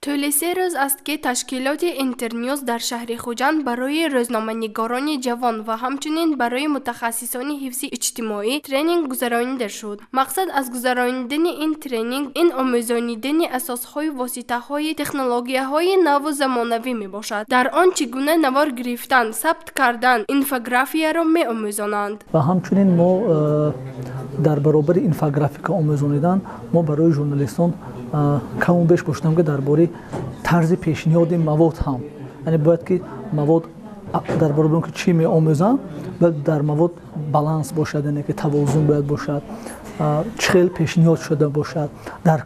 طول 3 روز است که تشکیلات اینترنیوز در شهر خوجند برای روزنامه‌نگاران جوان و همچنین برای متخصصان حفظ اجتماعی ترینینگ گذرانیده شد. مقصد از گذراندن این ترینینگ این آموزانیدن اساسهای واسطه‌های تکنولوژی‌های نو و زمانوی میباشد. در آن چگونه نوار گرفتن، ثبت کردن، اینفوگرافی را می‌آموزانند. و همچنین ما در برابر اینفوگرافیک آموزانیدن ما برای ژورنالیستان کم و بیش گفتم که درباره طرز پیشنهاد مواد هم، یعنی باید که مواد در برابر که چی می آموزن باید در مواد بالانس باشد، یعنی که توازن باید باشد، چه پیشنهاد شده باشد، در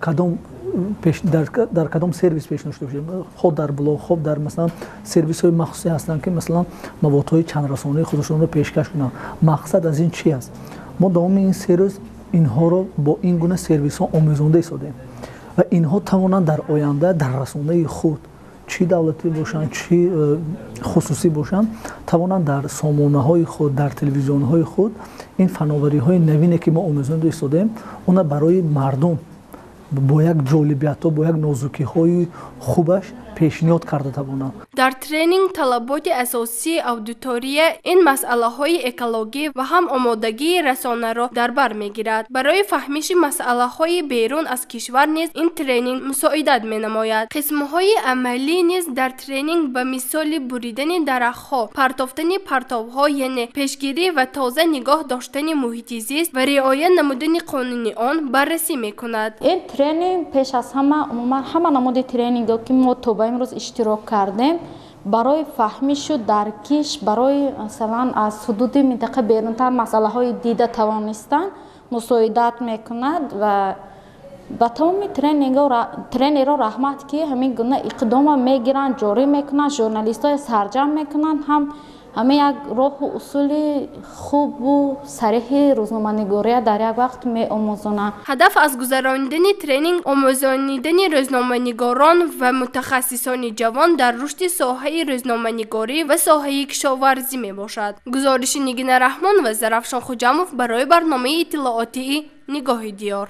کدام سرویس پیشنهاد شده باشد، خود در بلاگ، خود در مثلا سرویس های مخصوصی هستند که مثلا موادهای چند رسانه‌ای خودشون رو پیشکش کنند. مقصد از این چی است؟ ما دوام این سرویس اینها رو با این گونه سرویس ها آموزانده ایستادیم و اینها توانند در آینده در رسانه خود چی دولتی باشند چی خصوصی باشند توانند در سامانه های خود، در تلویزیون های خود این فناوری های نوینی که ما آموزانده ایستادیم اون برای مردم با یک جالبیت و با یک نازکی های خوبش پیشنهاد کرده توانند. در ترینینگ طلبات اساسی اودیتوری این مسئله های اکولوژی و هم آمادگی رسانه را در بر میگیرد. برای فهمیش مسئله های بیرون از کشور نیز این ترینینگ مساعدت می نماید. قسم های عملی نیز در ترینینگ به مثال بریدن درخت‌ها، پرتافتن پرتاب‌ها یعنی پیشگیری و تازه نگاه داشتن محیط زیست و رعایت نمودن قانون آن بررسی میکند. این ترینینگ پیش از همه نمود ترینینگ که ما امروز اشتراک کردیم برای فهمیش و درکش برای مثلا از حدود منطقه بیرونتر مسئله های دیده توانستن مساعدت میکند و با تمام ترینر را رحمت که همین گونه اقدام میگیرن، جاری میکنن، ژورنالیست های سرجم میکنن، همه یک راه و اصول خوب و صریح روزنامه‌نگاری در یک وقت می‌آموزانند. هدف از گذراندن ترینینگ آموزانیدن روزنامه‌نگاران و متخصصان جوان در رشد ساحه روزنامه‌نگاری و ساحه کشاورزی میباشد. گزارش نگین رحمان و زرافشان خوجاموف برای برنامه اطلاعاتی نگاه دیار.